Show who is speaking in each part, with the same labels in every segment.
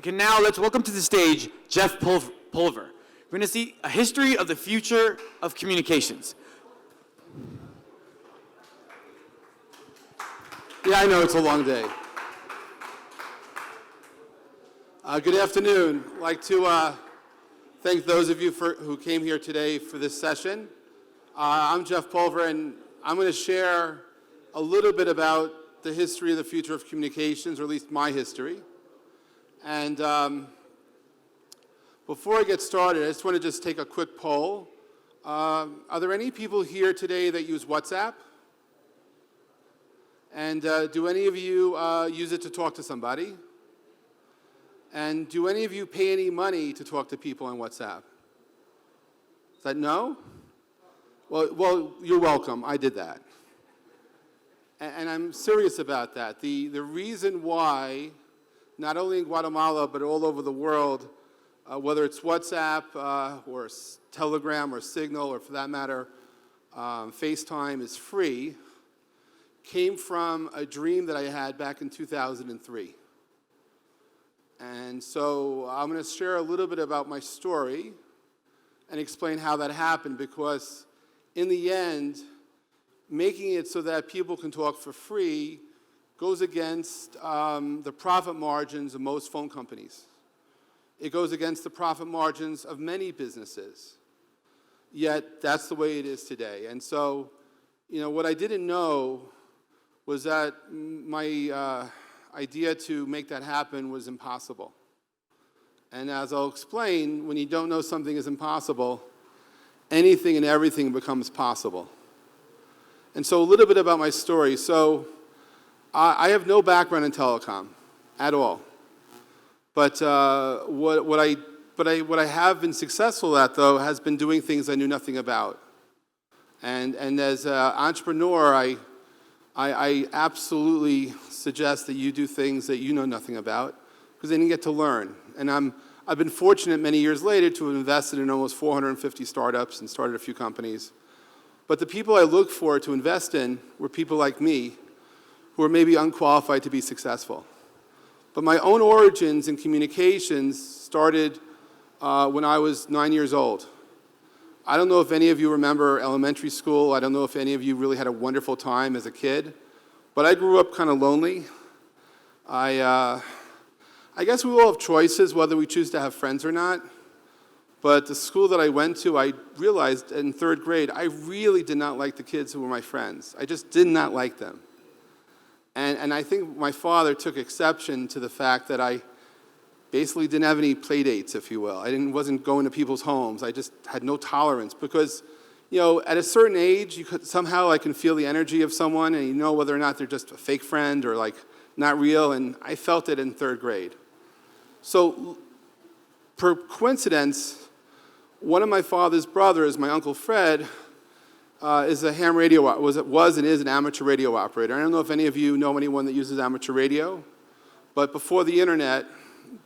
Speaker 1: Okay, now let's welcome to the stage Jeff Pulver. We're going to see a history of the future of communications.
Speaker 2: Yeah, I know it's a long day. Good afternoon. I'd like to thank those of you who came here today for this session. I'm Jeff Pulver, and I'm going to share a little bit about the history of the future of communications, or at least my history. And before I get started, I just want to take a quick poll. Are there any people here today that use WhatsApp? And do any of you use it to talk to somebody? And do any of you pay any money to talk to people on WhatsApp? Is that no? Well, you're welcome. I did that. And I'm serious about that. The reason why, not only in Guatemala, but all over the world, whether it's WhatsApp or Telegram or Signal, or for that matter, FaceTime is free, came from a dream that I had back in 2003. And so I'm going to share a little bit about my story and explain how that happened, because in the end, making it so that people can talk for free goes against the profit margins of most phone companies. It goes against the profit margins of many businesses. Yet that's the way it is today. And so, what I didn't know was that my idea to make that happen was impossible. And as I'll explain, when you don't know something is impossible, anything and everything becomes possible. And so a little bit about my story. So I have no background in telecom at all. But what I have been successful at, though, has been doing things I knew nothing about. And as an entrepreneur, I absolutely suggest that you do things that you know nothing about, because then you get to learn. And I've been fortunate many years later to have invested in almost 450 startups and started a few companies. But the people I look for to invest in were people like me, who are maybe unqualified to be successful. But my own origins in communications started when I was 9 years old. I don't know if any of you remember elementary school. I don't know if any of you really had a wonderful time as a kid. But I grew up kind of lonely. I guess we all have choices whether we choose to have friends or not. But the school that I went to, I realized in third grade, I really did not like the kids who were my friends. I just did not like them. And I think my father took exception to the fact that I basically didn't have any play dates, if you will. I wasn't going to people's homes. I just had no tolerance because, at a certain age, somehow I can feel the energy of someone and you know whether or not they're just a fake friend or not real, and I felt it in third grade. So, per coincidence, one of my father's brothers, my Uncle Fred, is a ham radio, was and is an amateur radio operator. I don't know if any of you know anyone that uses amateur radio, but before the internet,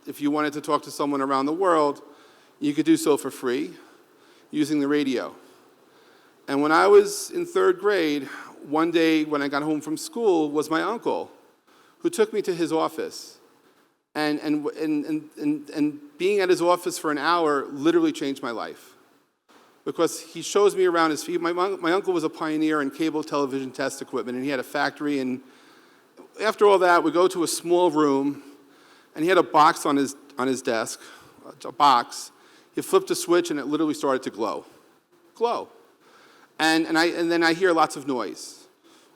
Speaker 2: if you wanted to talk to someone around the world, you could do so for free using the radio. And when I was in third grade, one day when I got home from school was my uncle, who took me to his office. And being at his office for an hour literally changed my life. Because he shows me around his feet. My uncle was a pioneer in cable television test equipment, and he had a factory. And after all that, we go to a small room, and he had a box on his desk, a box. He flipped a switch, and it literally started to glow. And then I hear lots of noise.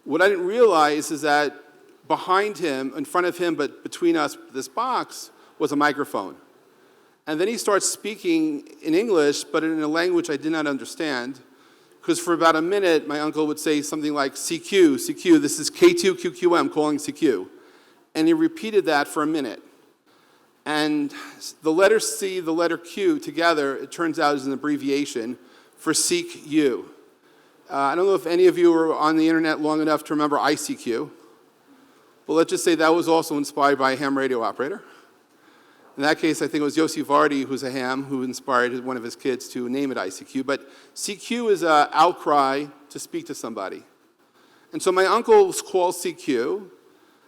Speaker 2: What I didn't realize is that behind him, in front of him, but between us, this box, was a microphone. And then he starts speaking in English, but in a language I did not understand, because for about a minute, my uncle would say something like, CQ, this is K2QQM calling CQ. And he repeated that for a minute. And the letter C, the letter Q together, it turns out is an abbreviation for seek you. I don't know if any of you were on the internet long enough to remember ICQ. But let's just say that was also inspired by a ham radio operator. In that case, I think it was Yossi Vardy, who's a ham, who inspired one of his kids to name it ICQ. But CQ is an outcry to speak to somebody. And so my uncle calls CQ,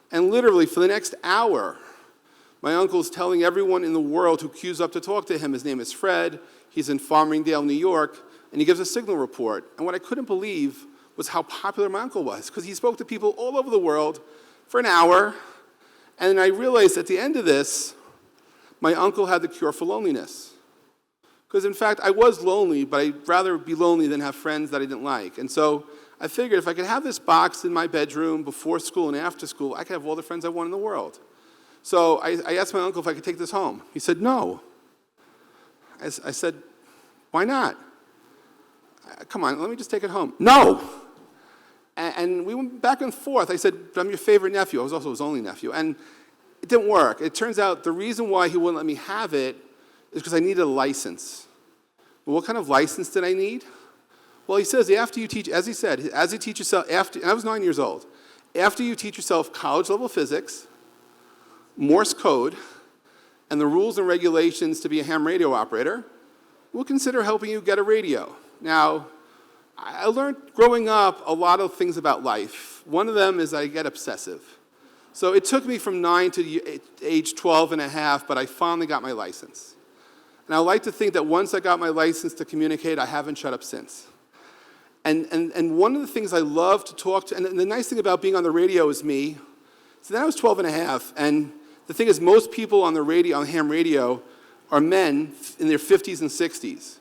Speaker 2: and literally for the next hour, My uncle's telling everyone in the world who queues up to talk to him, his name is Fred, he's in Farmingdale, New York, and he gives a signal report. And what I couldn't believe was how popular my uncle was, because he spoke to people all over the world for an hour, and I realized at the end of this, my uncle had the cure for loneliness. Because in fact, I was lonely, but I'd rather be lonely than have friends that I didn't like. And so I figured if I could have this box in my bedroom before school and after school, I could have all the friends I want in the world. So I asked my uncle if I could take this home. He said, no. I said, why not? Come on, let me just take it home. No! And we went back and forth. I said, I'm your favorite nephew. I was also his only nephew. And it didn't work. It turns out the reason why he wouldn't let me have it is because I needed a license. Well, what kind of license did I need? Well, he says, after you teach, as he said, as you teach yourself, and I was 9 years old, after you teach yourself college-level physics, Morse code, and the rules and regulations to be a ham radio operator, we'll consider helping you get a radio. Now, I learned growing up a lot of things about life. One of them is I get obsessive. So it took me from 9 to age 12 and a half, but I finally got my license. And I like to think that once I got my license to communicate, I haven't shut up since. And one of the things I love to talk to, and the nice thing about being on the radio is me, so then I was 12 and a half, and the thing is most people on the radio, on ham radio, are men in their 50s and 60s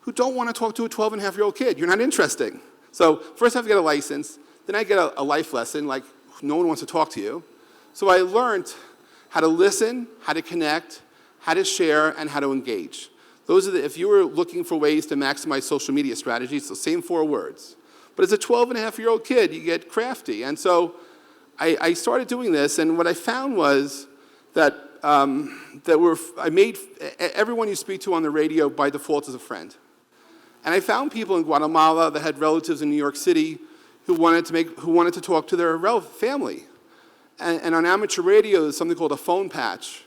Speaker 2: who don't want to talk to a 12-and-a-half-year-old kid. You're not interesting. So first I have to get a license, then I get a life lesson, like no one wants to talk to you. So I learned how to listen, how to connect, how to share, and how to engage. Those are if you were looking for ways to maximize social media strategies, the same 4 words. But as a 12-and-a-half-year-old kid, you get crafty. And so I started doing this, and what I found was that I made everyone you speak to on the radio by default is a friend. And I found people in Guatemala that had relatives in New York City who wanted to talk to their family. And on amateur radio, there's something called a phone patch,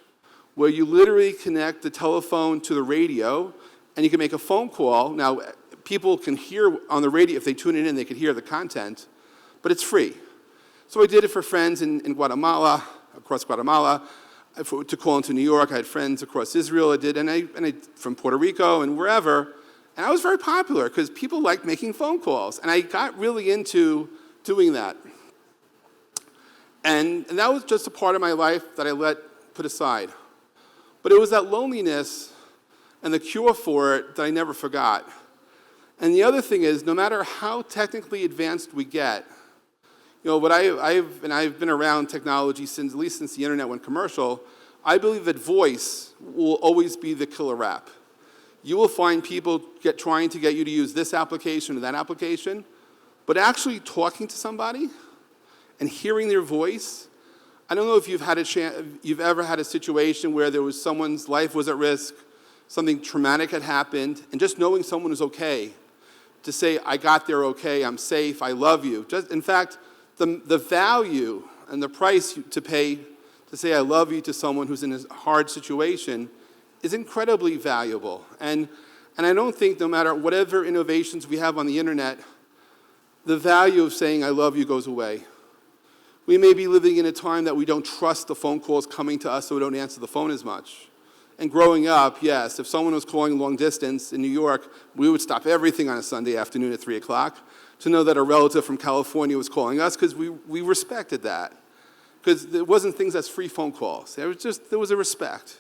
Speaker 2: where you literally connect the telephone to the radio, and you can make a phone call. Now, people can hear on the radio, if they tune it in, they can hear the content, but it's free. So I did it for friends in Guatemala, across Guatemala, to call into New York. I had friends across Israel. And I from Puerto Rico and wherever. And I was very popular because people liked making phone calls. And I got really into doing that. And that was just a part of my life that I put aside. But it was that loneliness and the cure for it that I never forgot. And the other thing is, no matter how technically advanced we get, but I've been around technology at least since the internet went commercial. I believe that voice will always be the killer app. You will find people trying to get you to use this application or that application, but actually talking to somebody and hearing their voice. I don't know if you've ever had a situation where there was someone's life was at risk, something traumatic had happened, and just knowing someone was okay, to say, I got there okay, I'm safe, I love you. In fact, the value and the price to pay to say I love you to someone who's in a hard situation is incredibly valuable. And I don't think no matter whatever innovations we have on the internet, the value of saying I love you goes away. We may be living in a time that we don't trust the phone calls coming to us, so we don't answer the phone as much. And growing up, yes, if someone was calling long distance in New York, we would stop everything on a Sunday afternoon at 3 o'clock to know that a relative from California was calling us, because we respected that. Because it wasn't things as free phone calls. There was a respect.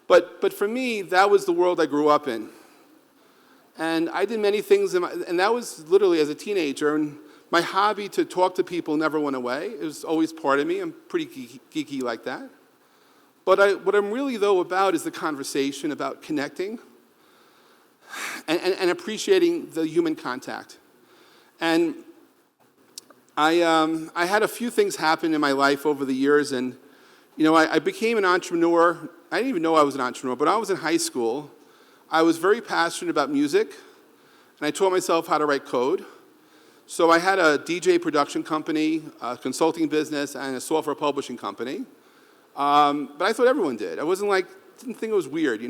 Speaker 2: But for me, that was the world I grew up in. And I did many things, and that was literally as a teenager, and my hobby to talk to people never went away. It was always part of me. I'm pretty geeky like that. But what I'm really, though, about is the conversation, about connecting and appreciating the human contact. And I had a few things happen in my life over the years, and I became an entrepreneur. I didn't even know I was an entrepreneur, but when I was in high school, I was very passionate about music, and I taught myself how to write code. So I had a DJ production company, a consulting business, and a software publishing company. But I thought everyone did. I didn't think it was weird,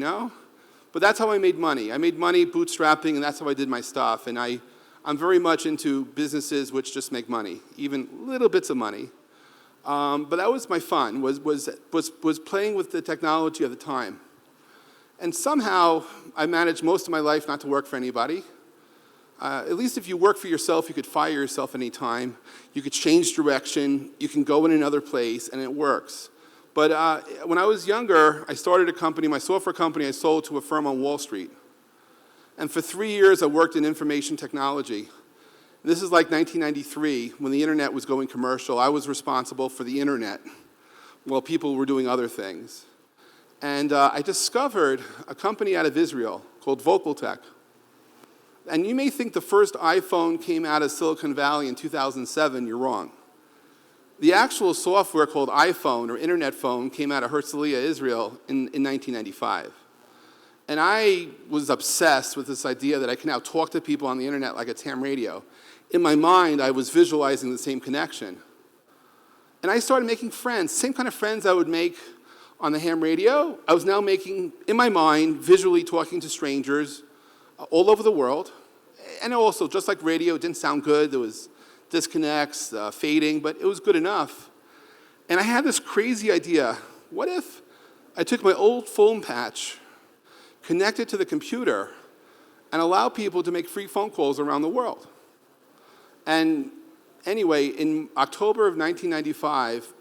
Speaker 2: But that's how I made money. I made money bootstrapping, and that's how I did my stuff. And I'm very much into businesses which just make money, even little bits of money. But that was my fun, was playing with the technology of the time. And somehow, I managed most of my life not to work for anybody. At least if you work for yourself, you could fire yourself any time. You could change direction. You can go in another place, and it works. But when I was younger, I started a company, my software company, I sold to a firm on Wall Street. And for 3 years, I worked in information technology. This is like 1993, when the internet was going commercial. I was responsible for the internet while people were doing other things. And I discovered a company out of Israel called Vocaltech. And you may think the first iPhone came out of Silicon Valley in 2007. You're wrong. The actual software called iPhone, or Internet Phone, came out of Herzliya, Israel in 1995. And I was obsessed with this idea that I can now talk to people on the internet like it's ham radio. In my mind, I was visualizing the same connection. And I started making friends, same kind of friends I would make on the ham radio. I was now making, in my mind, visually talking to strangers all over the world. And also, just like radio, it didn't sound good. There was disconnects, fading, but it was good enough. And I had this crazy idea. What if I took my old phone patch, connected to the computer, and allow people to make free phone calls around the world? And anyway, in October of 1995,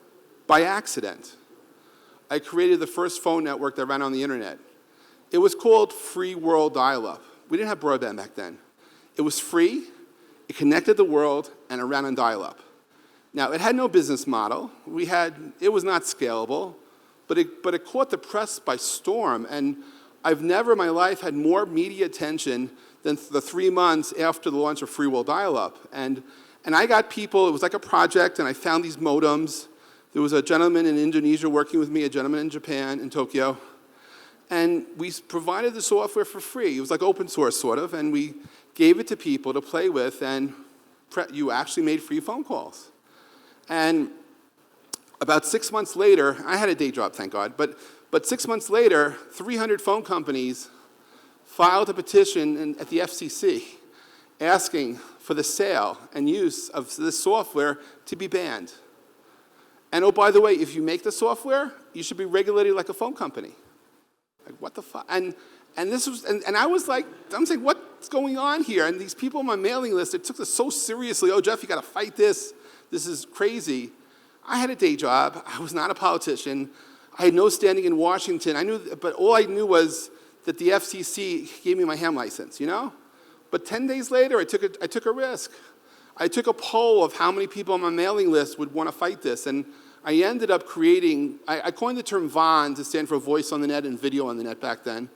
Speaker 2: by accident, I created the first phone network that ran on the internet. It was called Free World Dial-Up. We didn't have broadband back then. It was free, it connected the world, and it ran on dial-up. Now, it had no business model. It was not scalable, but it caught the press by storm, and I've never in my life had more media attention than the 3 months after the launch of Free World Dial-Up. And I got people, it was like a project, and I found these modems. There was a gentleman in Indonesia working with me, a gentleman in Japan, in Tokyo. And we provided the software for free. It was like open source, sort of, and we gave it to people to play with, and you actually made free phone calls. And about 6 months later, I had a day job, thank God, but 6 months later, 300 phone companies filed a petition at the FCC asking for the sale and use of this software to be banned. And oh, by the way, if you make the software, you should be regulated like a phone company. Like, what the fuck? And this was, and I was like, I'm saying, what's going on here? And these people on my mailing list, it took this so seriously. Oh, Jeff, you got to fight this. This is crazy. I had a day job. I was not a politician. I had no standing in Washington. But all I knew was that the FCC gave me my ham license, you know? But 10 days later, I took a risk. I took a poll of how many people on my mailing list would want to fight this, and I ended up creating, I coined the term VON to stand for Voice on the Net and Video on the Net back then,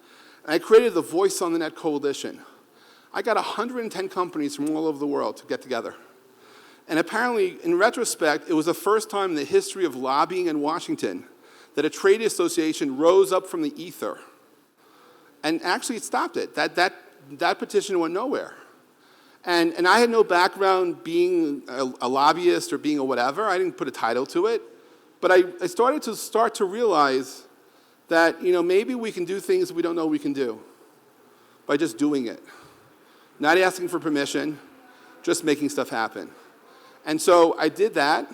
Speaker 2: and I created the Voice on the Net Coalition. I got 110 companies from all over the world to get together. And apparently, in retrospect, it was the first time in the history of lobbying in Washington that a trade association rose up from the ether. And actually, it stopped it. That petition went nowhere. And I had no background being a lobbyist or being a whatever. I didn't put a title to it. But I started to realize that, you know, maybe we can do things we don't know we can do by just doing it. Not asking for permission, just making stuff happen. And so I did that,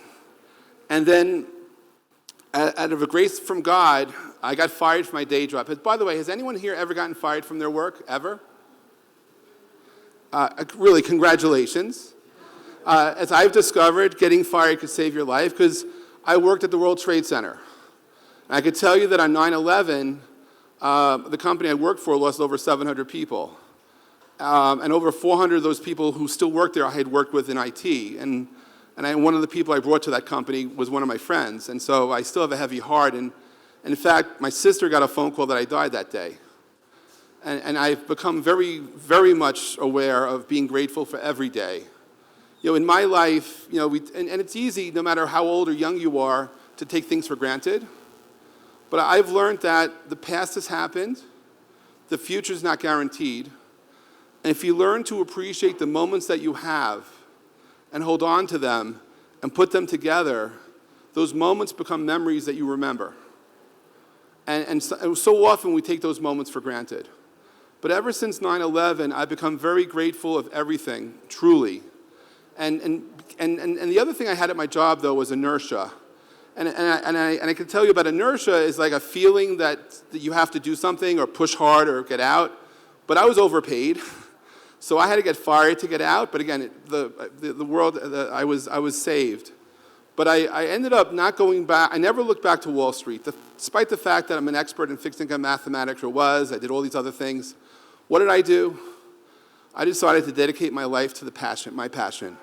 Speaker 2: and then out of a grace from God, I got fired from my day job. By the way, has anyone here ever gotten fired from their work, ever? Really, congratulations. As I've discovered, getting fired could save your life, because I worked at the World Trade Center. And I could tell you that on 9/11, the company I worked for lost over 700 people. And over 400 of those people who still work there I had worked with in IT. And one of the people I brought to that company was one of my friends. And so I still have a heavy heart. And in fact, my sister got a phone call that I died that day. And I've become very, very much aware of being grateful for every day. You know, in my life, you know, and it's easy, no matter how old or young you are, to take things for granted. But I've learned that the past has happened, the future is not guaranteed, and if you learn to appreciate the moments that you have and hold on to them and put them together, those moments become memories that you remember. And so often we take those moments for granted. But ever since 9/11, I've become very grateful of everything, truly. And the other thing I had at my job, though, was inertia. And I can tell you about inertia is like a feeling that you have to do something or push hard or get out. But I was overpaid, so I had to get fired to get out. But again, the world, I was saved. But I ended up not going back. I never looked back to Wall Street, despite the fact that I'm an expert in fixed income mathematics, I did all these other things. What did I do? I decided to dedicate my life to my passion,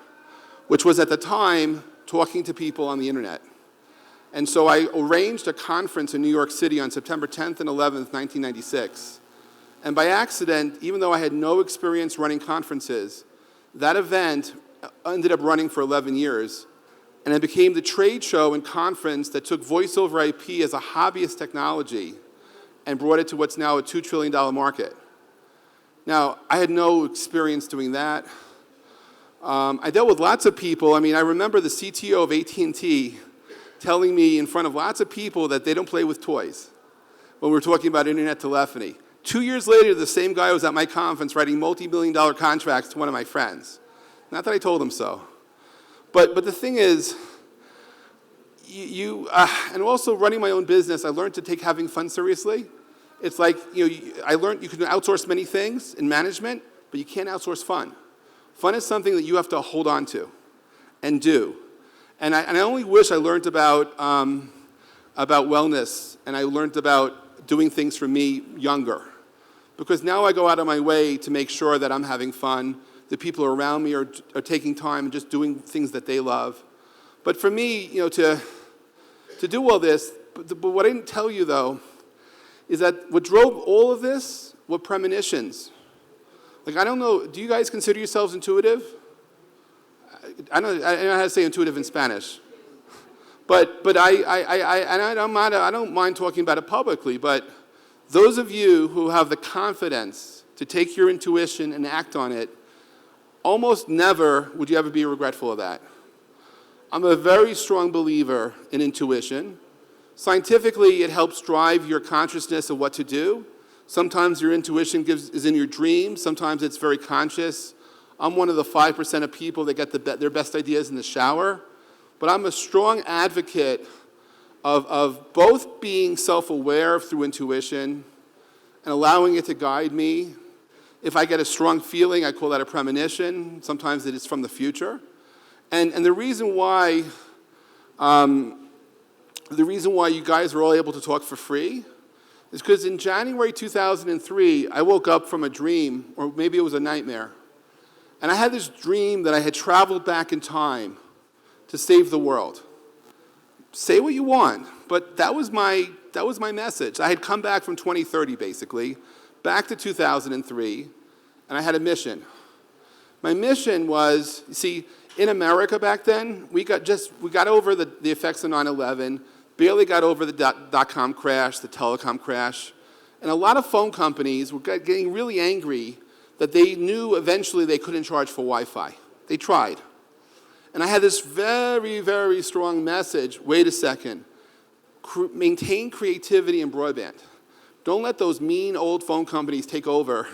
Speaker 2: which was at the time talking to people on the internet. And so I arranged a conference in New York City on September 10th and 11th, 1996. And by accident, even though I had no experience running conferences, that event ended up running for 11 years. And it became the trade show and conference that took voice over IP as a hobbyist technology and brought it to what's now a $2 trillion market. Now, I had no experience doing that. I dealt with lots of people. I mean, I remember the CTO of AT&T telling me in front of lots of people that they don't play with toys when we were talking about internet telephony. 2 years later, the same guy was at my conference writing multi-million-dollar contracts to one of my friends. Not that I told him so. But the thing is, and also running my own business, I learned to take having fun seriously. It's like, I learned you can outsource many things in management, but you can't outsource fun. Fun is something that you have to hold on to and do. And I only wish I learned about wellness, and I learned about doing things for me younger. Because now I go out of my way to make sure that I'm having fun, the people around me are taking time and just doing things that they love. But for me, to do all this, but what I didn't tell you, though, is that what drove all of this were premonitions. Like, I don't know, do you guys consider yourselves intuitive? I don't know how to say intuitive in Spanish. But I don't mind talking about it publicly, but those of you who have the confidence to take your intuition and act on it, almost never would you ever be regretful of that. I'm a very strong believer in intuition. Scientifically, it helps drive your consciousness of what to do. Sometimes your intuition is in your dreams. Sometimes it's very conscious. I'm one of the 5% of people that get their best ideas in the shower. But I'm a strong advocate of both being self-aware through intuition and allowing it to guide me. If I get a strong feeling, I call that a premonition. Sometimes it is from the future. And the reason why you guys are all able to talk for free is because in January 2003, I woke up from a dream, or maybe it was a nightmare. And I had this dream that I had traveled back in time to save the world. Say what you want, but that was my message. I had come back from 2030, basically, back to 2003, and I had a mission. My mission was, you see, in America back then, we got over the effects of 9/11, barely got over the dot-com crash, the telecom crash, and a lot of phone companies were getting really angry that they knew eventually they couldn't charge for Wi-Fi. They tried. And I had this very, very strong message, wait a second, maintain creativity in broadband. Don't let those mean old phone companies take over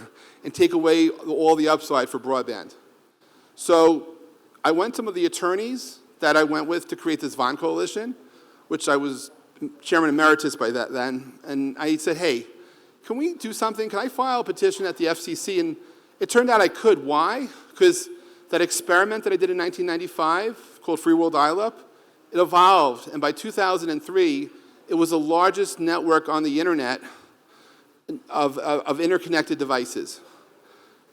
Speaker 2: and take away all the upside for broadband. So I went to the attorneys that I went with to create this VON coalition, which I was chairman emeritus by then, and I said, hey, can we do something? Can I file a petition at the FCC? And it turned out I could. Why? Because that experiment that I did in 1995 called Free World Dial-Up, it evolved, and by 2003, it was the largest network on the internet of interconnected devices.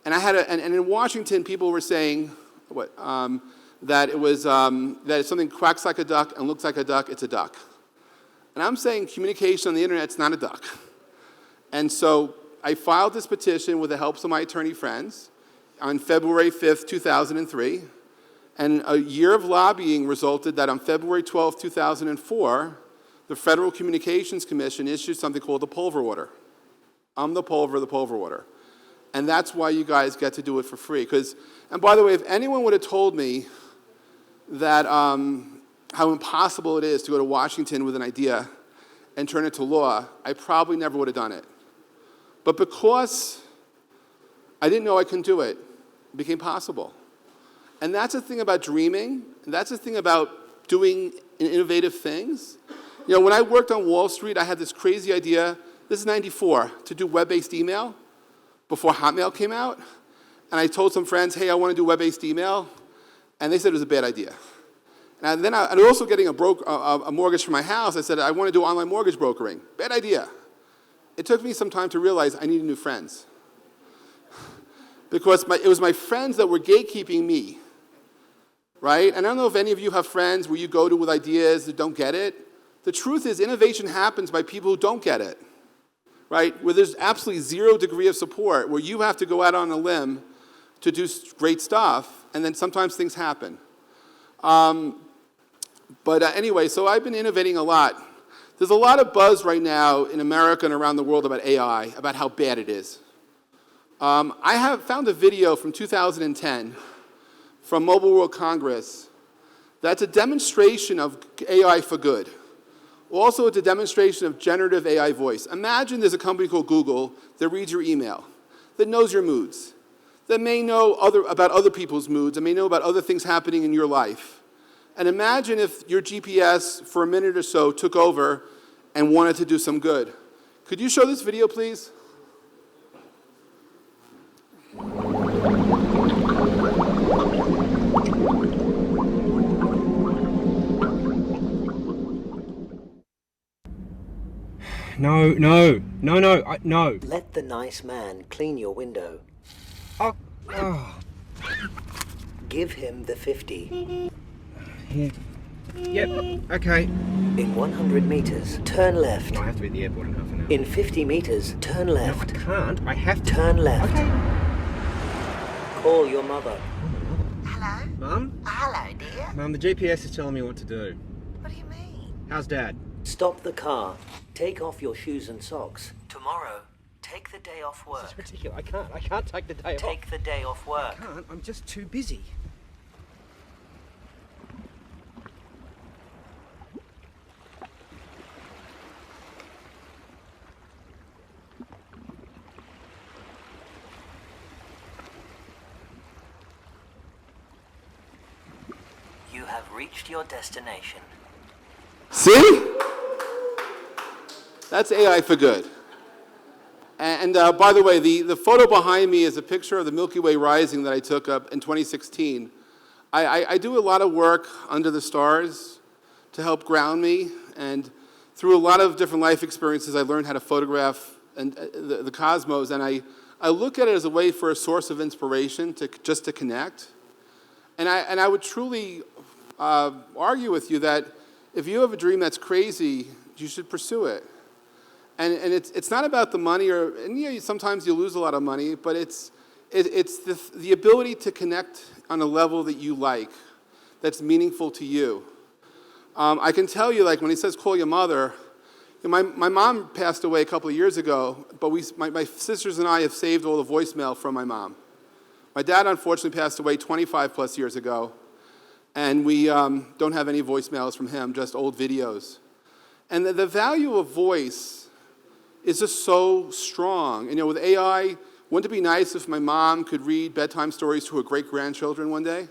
Speaker 2: And and in Washington, people were saying that if something quacks like a duck and looks like a duck, it's a duck. And I'm saying communication on the internet's not a duck. And so I filed this petition with the help of my attorney friends on February 5th, 2003, and a year of lobbying resulted that on February 12th, 2004, the Federal Communications Commission issued something called the Pulver Order. I'm the Pulver Order. And that's why you guys get to do it for free. And by the way, if anyone would have told me that how impossible it is to go to Washington with an idea and turn it to law, I probably never would have done it. But because I didn't know I couldn't do it, it became possible. And that's the thing about dreaming, and that's the thing about doing in innovative things. You know, when I worked on Wall Street, I had this crazy idea, this is 94, to do web-based email before Hotmail came out. And I told some friends, hey, I want to do web-based email. And they said it was a bad idea. And then and also getting a mortgage for my house, I said, I want to do online mortgage brokering. Bad idea. It took me some time to realize I needed new friends. Because it was my friends that were gatekeeping me, right? And I don't know if any of you have friends where you go to with ideas that don't get it. The truth is, innovation happens by people who don't get it, right? Where there's absolutely 0 degree of support, where you have to go out on a limb to do great stuff, and then sometimes things happen. Anyway, so I've been innovating a lot. There's a lot of buzz right now in America and around the world about AI, about how bad it is. I have found a video from 2010 from Mobile World Congress that's a demonstration of AI for good. Also, it's a demonstration of generative AI voice. Imagine there's a company called Google that reads your email, that knows your moods, that may know about other people's moods, and may know about other things happening in your life. And imagine if your GPS, for a minute or so, took over and wanted to do some good. Could you show this video, please?
Speaker 3: No.
Speaker 4: Let the nice man clean your window.
Speaker 3: Oh.
Speaker 4: Give him the 50.
Speaker 3: Yeah. Yep, okay.
Speaker 4: In 100 meters, turn left.
Speaker 3: No, I have to be at the airport in half an hour.
Speaker 4: In 50 meters, turn left.
Speaker 3: No, I can't. I have to.
Speaker 4: Turn left.
Speaker 3: Okay.
Speaker 4: Call your mother.
Speaker 5: Hello?
Speaker 3: Mum?
Speaker 5: Hello, dear.
Speaker 3: Mum, the GPS is telling me what to do.
Speaker 5: What do you mean?
Speaker 3: How's Dad?
Speaker 4: Stop the car. Take off your shoes and socks. Tomorrow, take the day off
Speaker 3: This is
Speaker 4: work.
Speaker 3: ridiculous. I can't take the day off.
Speaker 4: Take the day off work.
Speaker 3: I can't. I'm just too busy.
Speaker 4: You have reached your destination.
Speaker 2: See? That's AI for good. And by the way, the photo behind me is a picture of the Milky Way rising that I took up in 2016. I do a lot of work under the stars to help ground me, and through a lot of different life experiences, I learned how to photograph the cosmos, and I look at it as a way for a source of inspiration just to connect. And I would truly argue with you that if you have a dream that's crazy, you should pursue it. And it's not about the money, and yeah, sometimes you lose a lot of money, but it's the ability to connect on a level that you like, that's meaningful to you. I can tell you, like when he says call your mother, you know, my mom passed away a couple of years ago, but my sisters and I have saved all the voicemail from my mom. My dad unfortunately passed away 25 plus years ago, and we don't have any voicemails from him, just old videos. And the value of voice is just so strong. And, you know, with AI, wouldn't it be nice if my mom could read bedtime stories to her great-grandchildren one day?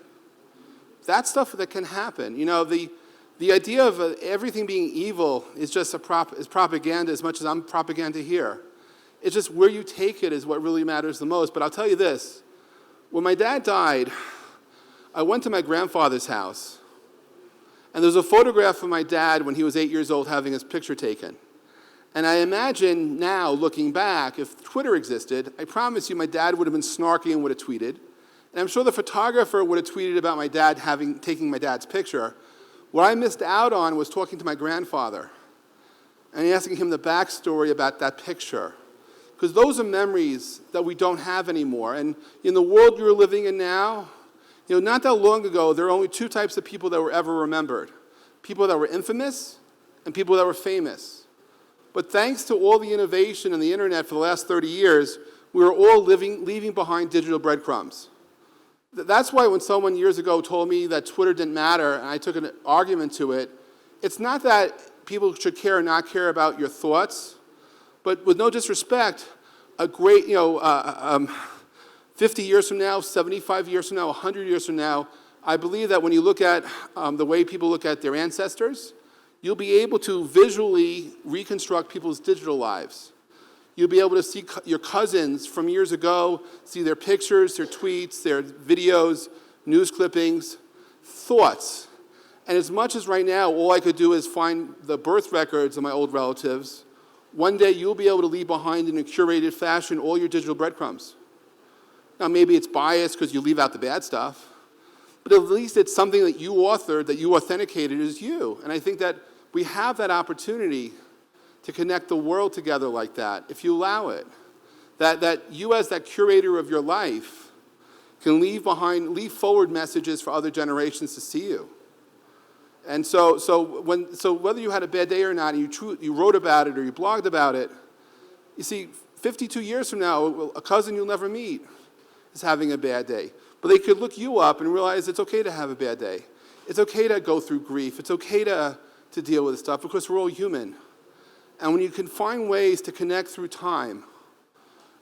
Speaker 2: That's stuff that can happen. You know, the idea of everything being evil is just is propaganda as much as I'm propaganda here. It's just where you take it is what really matters the most. But I'll tell you this. When my dad died, I went to my grandfather's house, and there's a photograph of my dad when he was 8 years old having his picture taken. And I imagine now, looking back, if Twitter existed, I promise you my dad would have been snarky and would have tweeted. And I'm sure the photographer would have tweeted about my dad taking my dad's picture. What I missed out on was talking to my grandfather and asking him the backstory about that picture. Because those are memories that we don't have anymore. And in the world you're living in now, you know, not that long ago, there were only 2 types of people that were ever remembered. People that were infamous and people that were famous. But thanks to all the innovation and the internet for the last 30 years, we are all leaving behind digital breadcrumbs. That's why when someone years ago told me that Twitter didn't matter, and I took an argument to it, it's not that people should care or not care about your thoughts, but with no disrespect, a great, 50 years from now, 75 years from now, 100 years from now, I believe that when you look at the way people look at their ancestors, you'll be able to visually reconstruct people's digital lives. You'll be able to see your cousins from years ago, see their pictures, their tweets, their videos, news clippings, thoughts. And as much as right now, all I could do is find the birth records of my old relatives, one day you'll be able to leave behind in a curated fashion all your digital breadcrumbs. Now, maybe it's biased because you leave out the bad stuff, but at least it's something that you authored, that you authenticated as you. And I think that we have that opportunity to connect the world together like that, if you allow it. That you as that curator of your life can leave forward messages for other generations to see you. And so whether you had a bad day or not, and you wrote about it or you blogged about it, you see, 52 years from now, a cousin you'll never meet is having a bad day. But they could look you up and realize it's okay to have a bad day. It's okay to go through grief. It's okay to deal with stuff because we're all human. And when you can find ways to connect through time,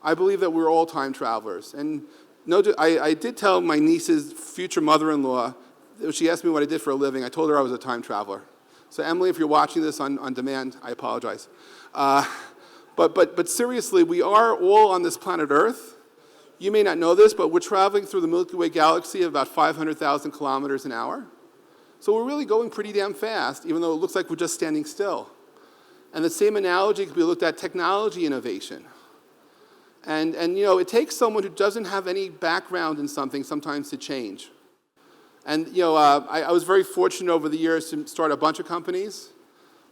Speaker 2: I believe that we're all time travelers. And I did tell my niece's future mother-in-law, she asked me what I did for a living. I told her I was a time traveler. So Emily, if you're watching this on demand, I apologize. But seriously, we are all on this planet Earth. You may not know this, but we're traveling through the Milky Way galaxy at about 500,000 kilometers an hour. So we're really going pretty damn fast, even though it looks like we're just standing still. And the same analogy could be looked at technology innovation. And it takes someone who doesn't have any background in something sometimes to change. And I was very fortunate over the years to start a bunch of companies,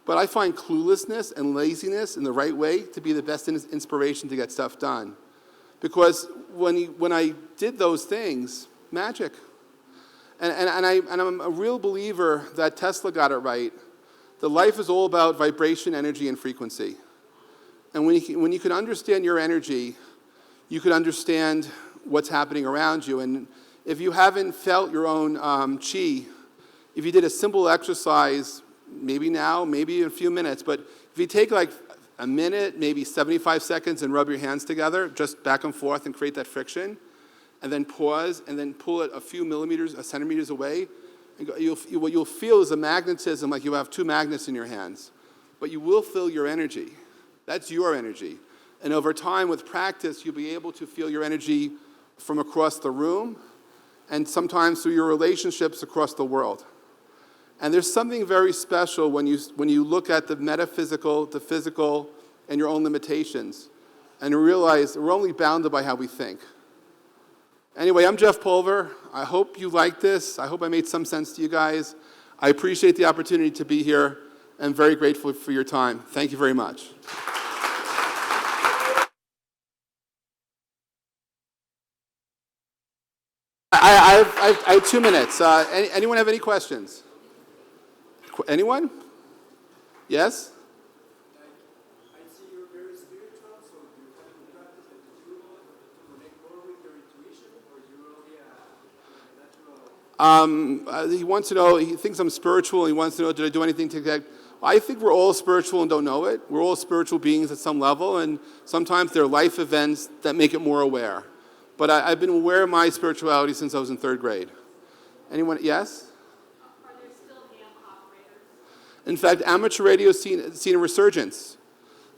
Speaker 2: but I find cluelessness and laziness in the right way to be the best inspiration to get stuff done. Because when I did those things, magic. And I'm a real believer that Tesla got it right. The life is all about vibration, energy, and frequency. And when you can understand your energy, you can understand what's happening around you. And if you haven't felt your own chi, if you did a simple exercise, maybe now, maybe in a few minutes, but if you take like a minute, maybe 75 seconds and rub your hands together, just back and forth and create that friction, and then pause, and then pull it a few centimeters away, and what you'll feel is a magnetism, like you have two magnets in your hands. But you will feel your energy. That's your energy. And over time, with practice, you'll be able to feel your energy from across the room, and sometimes through your relationships across the world. And there's something very special when you look at the metaphysical, the physical, and your own limitations, and you realize we're only bounded by how we think. Anyway, I'm Jeff Pulver. I hope you like this. I hope I made some sense to you guys. I appreciate the opportunity to be here, and very grateful for your time. Thank you very much. I have 2 minutes. Anyone have any questions? Anyone? Yes?
Speaker 6: I see you're very spiritual, so you can practice the tool to connect more with your intuition, or you're only a natural?
Speaker 2: He wants to know, he thinks I'm spiritual, he wants to know, did I do anything to connect? I think we're all spiritual and don't know it. We're all spiritual beings at some level, and sometimes there are life events that make it more aware. But I've been aware of my spirituality since I was in 3rd grade. Anyone? Yes?
Speaker 7: Are there still ham operators?
Speaker 2: In fact, amateur radio has seen a resurgence.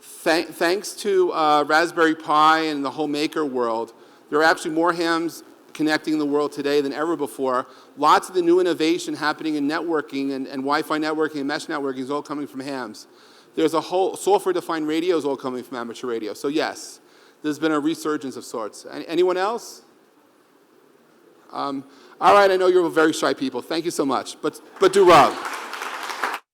Speaker 2: Thanks to Raspberry Pi and the whole maker world, there are actually more hams connecting the world today than ever before. Lots of the new innovation happening in networking and Wi-Fi networking and mesh networking is all coming from hams. There's a whole software-defined radio is all coming from amateur radio. So yes, there's been a resurgence of sorts. Anyone else? All right, I know you're very shy people. Thank you so much, but do wrong.